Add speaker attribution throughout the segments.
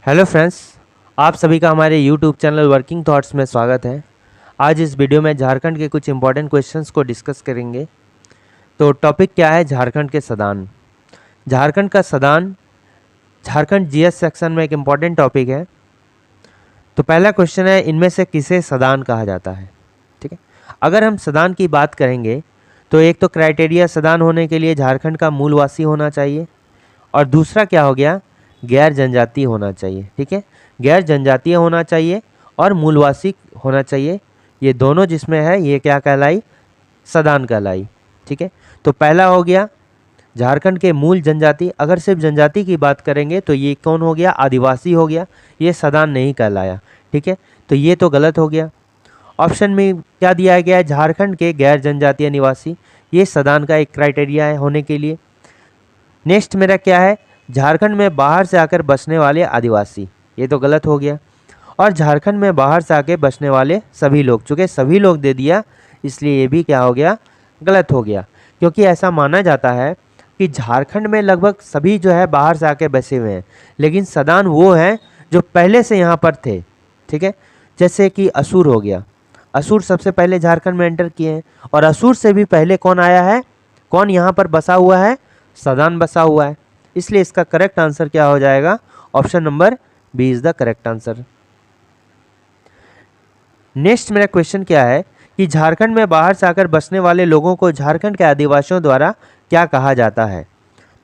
Speaker 1: Hello friends, आप सभी का हमारे यूट्यूब चैनल वर्किंग थॉट्स में स्वागत है। आज इस वीडियो में झारखंड के कुछ इंपॉर्टेंट क्वेश्चंस को डिस्कस करेंगे। तो टॉपिक क्या है? झारखंड के सदान। झारखंड का सदान झारखंड जीएस सेक्शन में एक इम्पॉर्टेंट टॉपिक है। तो पहला क्वेश्चन है, इनमें से किसे सदान कहा जाता है? ठीक है, अगर हम सदान की बात करेंगे तो एक तो क्राइटेरिया सदान होने के लिए झारखंड का मूलवासी होना चाहिए, और दूसरा क्या हो गया, गैर जनजातीय होना चाहिए। ठीक है, गैर जनजातीय होना चाहिए और मूलवासी होना चाहिए। ये दोनों जिसमें है ये क्या कहलाई? सदान कहलाई। ठीक है, तो पहला हो गया झारखंड के मूल जनजाति। अगर सिर्फ जनजाति की बात करेंगे तो ये कौन हो गया? आदिवासी हो गया, ये सदान नहीं कहलाया। ठीक है, तो ये तो गलत हो गया। ऑप्शन में क्या दिया गया है? झारखंड के गैर जनजातीय निवासी, ये सदान का एक क्राइटेरिया है होने के लिए। नेक्स्ट मेरा क्या है? झारखंड में बाहर से आकर बसने वाले आदिवासी, ये तो गलत हो गया। और झारखंड में बाहर से आके बसने वाले सभी लोग, चूँकि सभी लोग दे दिया इसलिए ये भी क्या हो गया? गलत हो गया। क्योंकि ऐसा माना जाता है कि झारखंड में लगभग सभी जो है बाहर से आके बसे हुए हैं, लेकिन सदान वो हैं जो पहले से यहाँ पर थे। ठीक है, जैसे कि असुर हो गया, असुर सबसे पहले झारखंड में एंटर किए हैं, और असुर से भी पहले कौन आया है? कौन यहाँ पर बसा हुआ है? सदान बसा हुआ है। इसलिए इसका करेक्ट आंसर क्या हो जाएगा? Option number B is the correct answer. Next मेरा क्वेश्चन क्या है कि झारखंड में बाहर से आकर बसने वाले लोगों को झारखंड के आदिवासियों द्वारा क्या कहा जाता है?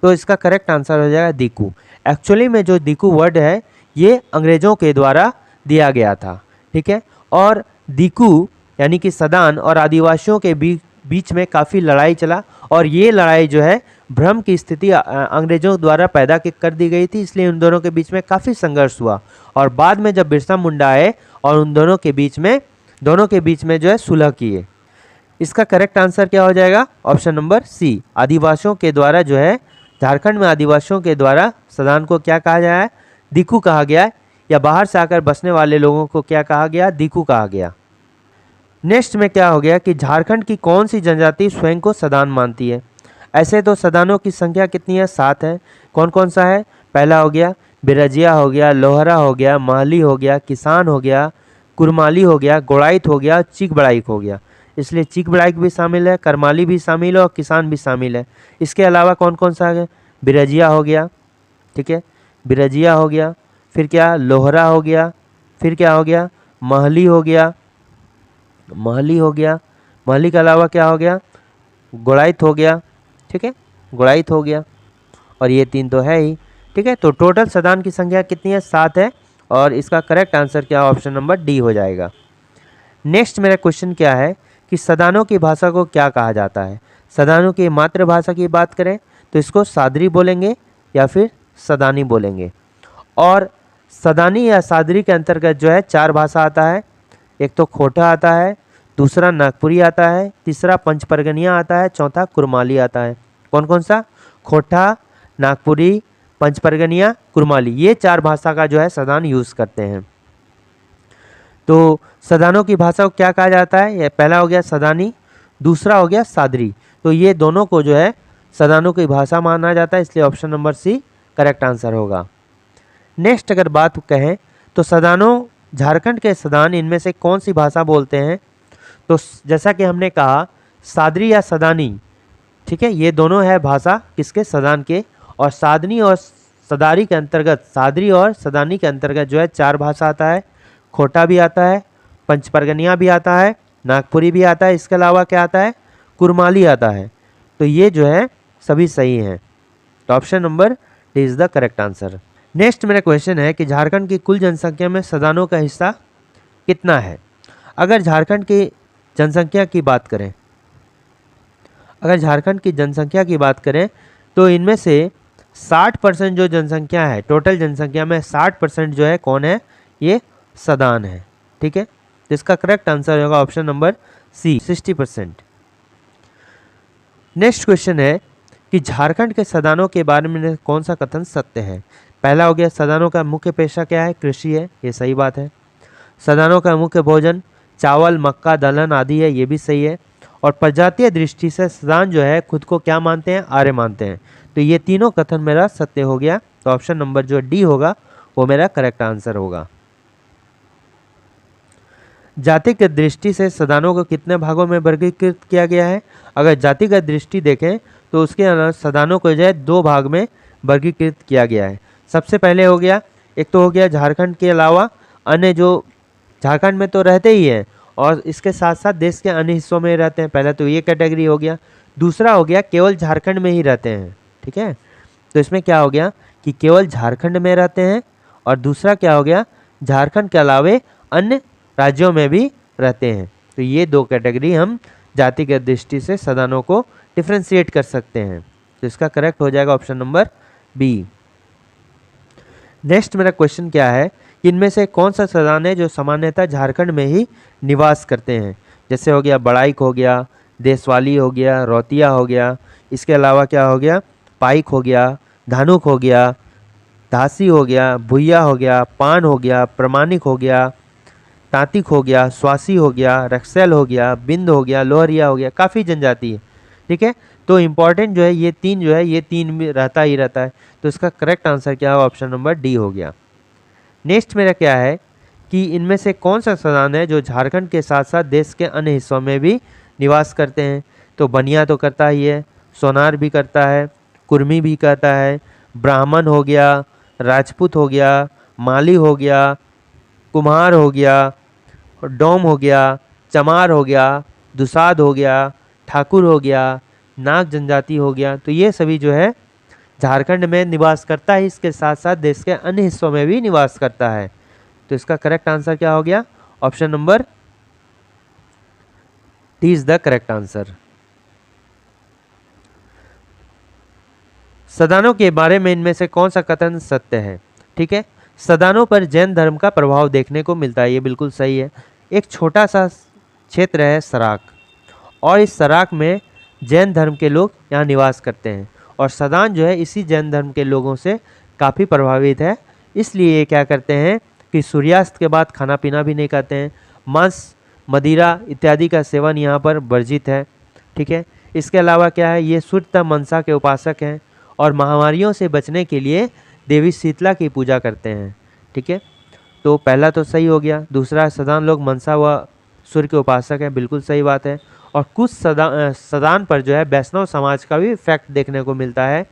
Speaker 1: तो इसका करेक्ट आंसर हो जाएगा दीकू। एक्चुअली में जो दीकू वर्ड है ये अंग्रेजों के द्वारा दिया गया था। ठीक है, और दीकू यानी कि सदान और आदिवासियों के बीच में काफ़ी लड़ाई चला, और ये लड़ाई जो है भ्रम की स्थिति अंग्रेजों द्वारा पैदा कर दी गई थी, इसलिए उन दोनों के बीच में काफ़ी संघर्ष हुआ। और बाद में जब बिरसा मुंडा आए और उन दोनों के बीच में जो है सुलह किए। इसका करेक्ट आंसर क्या हो जाएगा? ऑप्शन नंबर सी, आदिवासियों के द्वारा जो है झारखंड में आदिवासियों के द्वारा सदान को क्या कहा गया है? दीकू कहा गया है, या बाहर से आकर बसने वाले लोगों को क्या कहा गया? दीकू कहा गया। नेक्स्ट में क्या हो गया कि झारखंड की कौन सी जनजाति स्वयं को सदान मानती है? ऐसे तो सदानों की संख्या कितनी है? 7 है। कौन कौन सा है? पहला हो गया बिरजिया हो गया, लोहरा हो गया, महली हो गया, किसान हो गया, कुरमाली हो गया, गोड़ाइत हो गया, चीक बड़ाइक हो गया। इसलिए चीक बड़ाइक भी शामिल है, करमाली भी शामिल है और किसान भी शामिल है। इसके अलावा कौन कौन सा है? बिरजिया हो गया, ठीक है, बिरजिया हो गया, फिर क्या? लोहरा हो गया, फिर क्या हो गया? महली हो गया, महली हो गया, महली के अलावा क्या हो गया? गोड़ाइत हो गया। ठीक है, गोड़ाइत हो गया, और ये 3 तो है ही। ठीक है, तो टोटल सदान की संख्या कितनी है? 7 है, और इसका करेक्ट आंसर क्या? ऑप्शन नंबर डी हो जाएगा। नेक्स्ट मेरा क्वेश्चन क्या है कि सदानों की भाषा को क्या कहा जाता है? सदानों की मातृभाषा की बात करें तो इसको सादरी बोलेंगे या फिर सदानी बोलेंगे। और सदानी या सादरी के अंतर्गत जो है 4 भाषा आता है। एक तो खोटा आता है, दूसरा नागपुरी आता है, तीसरा पंचपरगनिया आता है, चौथा कुरमाली आता है। कौन कौन सा? खोटा, नागपुरी, पंचपरगनिया, कुरमाली, ये 4 भाषा का जो है सदान यूज़ करते हैं। तो सदानों की भाषा को क्या कहा जाता है? ये पहला हो गया सदानी, दूसरा हो गया सादरी। तो ये दोनों को जो है सदानों की भाषा माना जाता है, इसलिए option number C correct answer होगा। नेक्स्ट अगर बात कहें तो सदानों, झारखंड के सदान इनमें से कौन सी भाषा बोलते हैं? तो जैसा कि हमने कहा सादरी या सदानी, ठीक है, ये दोनों है भाषा किसके? सदान के। और सादनी और सदारी के अंतर्गत, सादरी और सदानी के अंतर्गत जो है 4 भाषा आता है। खोटा भी आता है, पंचपरगनिया भी आता है, नागपुरी भी आता है, इसके अलावा क्या आता है? कुरमाली आता है। तो ये जो है सभी सही हैं, तो option number D is the correct answer. Next मेरा क्वेश्चन है कि झारखंड की कुल जनसंख्या में सदानों का हिस्सा कितना है? अगर झारखंड की जनसंख्या की बात करें, अगर झारखंड की जनसंख्या की बात करें तो इनमें से 60% जो जनसंख्या है, टोटल जनसंख्या में 60% जो है कौन है? ये सदान है। ठीक है, तो इसका करेक्ट आंसर होगा option number C, 60%। Next question है कि झारखंड के सदानों के बारे में कौन सा कथन सत्य है? पहला हो गया सदानों का मुख्य पेशा क्या है? कृषि है, ये सही बात है। सदानों का मुख्य भोजन चावल, मक्का, दलहन आदि है, ये भी सही है। और प्रजातीय दृष्टि से सदान जो है खुद को क्या मानते हैं? आर्य मानते हैं। तो ये तीनों कथन मेरा सत्य हो गया, तो ऑप्शन नंबर जो डी होगा वो मेरा करेक्ट आंसर होगा। जातिगत दृष्टि से सदानों को कितने भागों में वर्गीकृत किया गया है? अगर जातिगत दृष्टि देखें तो उसके अनुसार सदानों को जो है 2 भाग में वर्गीकृत किया गया है। सबसे पहले हो गया, एक तो हो गया झारखंड के अलावा अन्य जो झारखंड में तो रहते ही हैं और इसके साथ साथ देश के अन्य हिस्सों में रहते हैं, पहला तो ये कैटेगरी हो गया। दूसरा हो गया केवल झारखंड में ही रहते हैं, ठीक है। तो इसमें क्या हो गया कि केवल झारखंड में रहते हैं, और दूसरा क्या हो गया, झारखंड के अलावे अन्य राज्यों में भी रहते हैं। तो ये 2 कैटेगरी हम जातिगत दृष्टि से सदानों को डिफ्रेंशिएट कर सकते हैं। तो इसका करेक्ट हो जाएगा ऑप्शन नंबर बी। नेक्स्ट मेरा क्वेश्चन क्या है, इनमें से कौन सा सदान है जो सामान्यतः झारखंड में ही निवास करते हैं? जैसे हो गया बड़ाइक हो गया, देशवाली हो गया, रौतिया हो गया, इसके अलावा क्या हो गया, पाइक हो गया, धानुक हो गया, धासी हो गया, भुइया हो गया, पान हो गया, प्रमाणिक हो गया, तांतिक हो गया, स्वासी हो गया, रक्सैल हो गया, बिंद हो गया, लोहरिया हो गया। काफ़ी जनजाति है, ठीक है। तो इम्पॉर्टेंट जो है ये 3 जो है ये 3 में रहता ही रहता है। तो इसका करेक्ट आंसर क्या है, ऑप्शन नंबर डी हो गया। नेक्स्ट मेरा क्या है कि इनमें से कौन सा सदान है जो झारखंड के साथ साथ देश के अन्य हिस्सों में भी निवास करते हैं? तो बनिया तो करता ही है, सोनार भी करता है, कुर्मी भी करता है, ब्राह्मण हो गया, राजपूत हो गया, माली हो गया, कुम्हार हो गया, डोम हो गया, चमार हो गया, दुसाद हो गया, ठाकुर हो गया, नाग जनजाति हो गया। तो ये सभी जो है झारखंड में निवास करता है, इसके साथ साथ देश के अन्य हिस्सों में भी निवास करता है। तो इसका करेक्ट आंसर क्या हो गया, option number D is the correct answer. सदानों के बारे में इनमें से कौन सा कथन सत्य है? ठीक है, सदानों पर जैन धर्म का प्रभाव देखने को मिलता है, ये बिल्कुल सही है। एक छोटा सा क्षेत्र है सराक, और इस सराक में जैन धर्म के लोग यहाँ निवास करते हैं, और सदान जो है इसी जैन धर्म के लोगों से काफ़ी प्रभावित है। इसलिए ये क्या करते हैं कि सूर्यास्त के बाद खाना पीना भी नहीं खाते हैं, मांस, मदिरा इत्यादि का सेवन यहाँ पर वर्जित है, ठीक है। इसके अलावा क्या है, ये शुद्धता मनसा के उपासक हैं और महामारियों से बचने के लिए देवी शीतला की पूजा करते हैं, ठीक है। तो पहला तो सही हो गया। दूसरा, सदान लोग मनसा व सूर्य के उपासक हैं, बिल्कुल सही बात है। और कुछ सदान पर जो है वैष्णव समाज का भी फैक्ट देखने को मिलता है,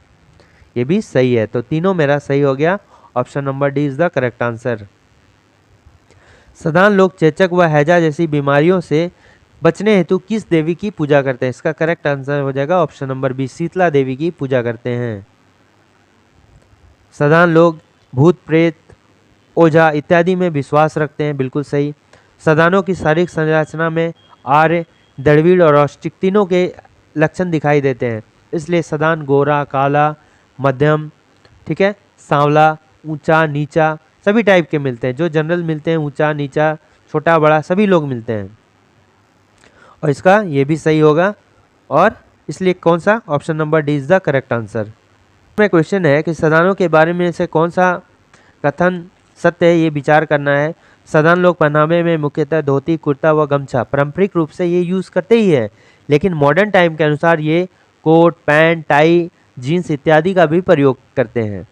Speaker 1: ये भी सही है। तो तीनों मेरा सही हो गया, option number D is the correct answer. Sadan लोग चेचक व हैजा जैसी बीमारियों से बचने हेतु किस देवी की पूजा करते हैं? इसका करेक्ट आंसर हो जाएगा ऑप्शन नंबर बी, शीतला देवी की पूजा करते हैं। सदान लोग भूत प्रेत, ओझा इत्यादि में विश्वास रखते हैं, बिल्कुल सही। सदानों की शारीरिक संरचना में आर्य, द्रविड़ और औष्टिक तीनों के लक्षण दिखाई देते हैं, इसलिए सदान गोरा, काला, मध्यम, ठीक है, सांवला, ऊंचा, नीचा सभी टाइप के मिलते हैं। जो जनरल मिलते हैं, ऊंचा, नीचा, छोटा, बड़ा सभी लोग मिलते हैं, और इसका ये भी सही होगा। और इसलिए कौन सा, option number D is the correct answer. में क्वेश्चन है कि सदानों के बारे में से कौन सा कथन सत्य है, ये विचार करना है। सदान लोग पहनावे में मुख्यतः धोती, कुर्ता व गमछा पारंपरिक रूप से ये यूज़ करते ही है, लेकिन मॉडर्न टाइम के अनुसार ये कोट, पैंट, टाई, जीन्स इत्यादि का भी प्रयोग करते हैं।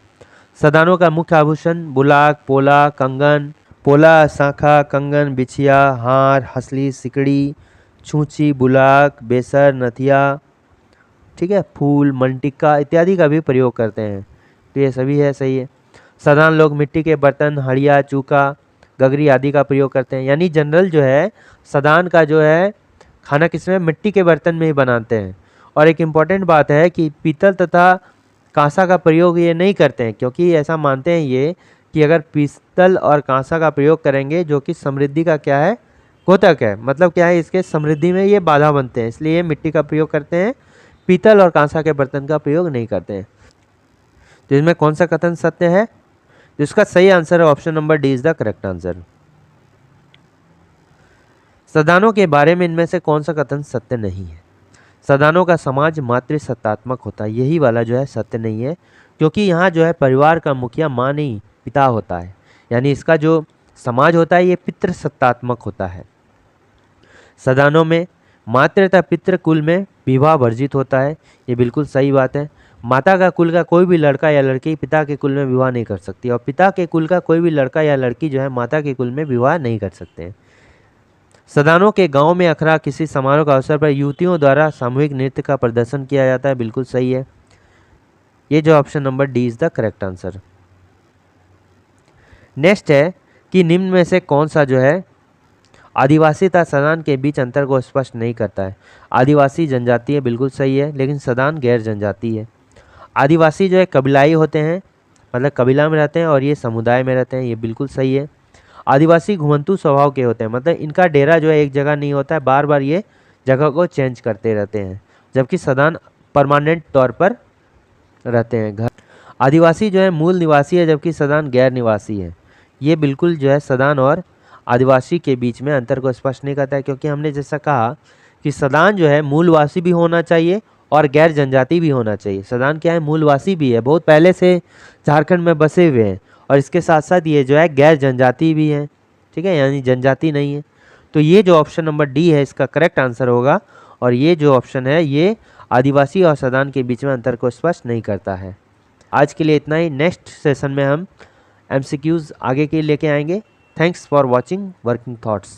Speaker 1: सदानों का मुख्य आभूषण बुलाक, पोला, कंगन, पोला, शाखा, कंगन, बिछिया, हार, हसली, सिकड़ी, छूची, बुलाक, बेसर, नथिया, ठीक है, फूल, मनटिक्का इत्यादि का भी प्रयोग करते हैं। तो ये सभी है, सही है। सदान लोग मिट्टी के बर्तन, हड़िया, चूका, गगरी आदि का प्रयोग करते हैं, यानी जनरल जो है सदान का जो है खाना किसमें, मिट्टी के बर्तन में ही बनाते हैं। और एक इम्पॉर्टेंट बात है कि पीतल तथा कांसा का प्रयोग ये नहीं करते हैं, क्योंकि ऐसा मानते हैं ये कि अगर पीतल और कांसा का प्रयोग करेंगे जो कि समृद्धि का क्या है, घोतक है, मतलब क्या है, इसके समृद्धि में ये बाधा बनते हैं, इसलिए ये मिट्टी का प्रयोग करते हैं, पीतल और कांसा के बर्तन का प्रयोग नहीं करते हैं। तो इसमें कौन सा कथन सत्य है? जिसका सही आंसर है option number D is the correct answer. सदानों के बारे में इनमें से कौन सा कथन सत्य नहीं है? सदानों का समाज मातृसत्तात्मक होता है, यही वाला जो है सत्य नहीं है, क्योंकि यहाँ जो है परिवार का मुखिया माँ नहीं पिता होता है, यानी इसका जो समाज होता है ये पितृसत्तात्मक होता है। सदानों में मातृ तथा पितृ कुल में विवाह वर्जित होता है, ये बिल्कुल सही बात है। माता का कुल का कोई भी लड़का या लड़की पिता के कुल में विवाह नहीं कर सकती, और पिता के कुल का कोई भी लड़का या लड़की जो है माता के कुल में विवाह नहीं कर सकते हैं। सदानों के गांव में अखरा किसी समारोह का अवसर पर युवतियों द्वारा सामूहिक नृत्य का प्रदर्शन किया जाता है, बिल्कुल सही है। ये जो option number D is the correct answer. Next है कि निम्न में से कौन सा जो है आदिवासी तथा सदान के बीच अंतर को स्पष्ट नहीं करता है। आदिवासी जनजाति है, बिल्कुल सही है, लेकिन सदान गैर जनजाति है। आदिवासी जो है कबीलाई होते हैं, मतलब कबीला में रहते हैं, और ये समुदाय में रहते हैं, ये बिल्कुल सही है। आदिवासी घुमंतू स्वभाव के होते हैं, मतलब इनका डेरा जो है एक जगह नहीं होता है, बार बार ये जगह को चेंज करते रहते हैं, जबकि सदान परमानेंट तौर पर रहते हैं घर। आदिवासी जो है मूल निवासी है, जबकि सदान गैर निवासी है। ये बिल्कुल जो है सदान और आदिवासी के बीच में अंतर को स्पष्ट नहीं करता है, क्योंकि हमने जैसा कहा कि सदान जो है मूलवासी भी होना चाहिए और गैर जनजाति भी होना चाहिए। सदान क्या है, मूलवासी भी है, बहुत पहले से झारखंड में बसे हुए हैं, और इसके साथ साथ ये जो है गैर जनजाति भी हैं, ठीक है, यानी जनजाति नहीं है। तो ये जो ऑप्शन नंबर डी है इसका करेक्ट आंसर होगा, और ये जो ऑप्शन है ये आदिवासी और सदान के बीच में अंतर को स्पष्ट नहीं करता है। आज के लिए इतना ही। नेक्स्ट सेशन में हम MCQs आगे के लेके आएंगे। Thanks for watching working thoughts.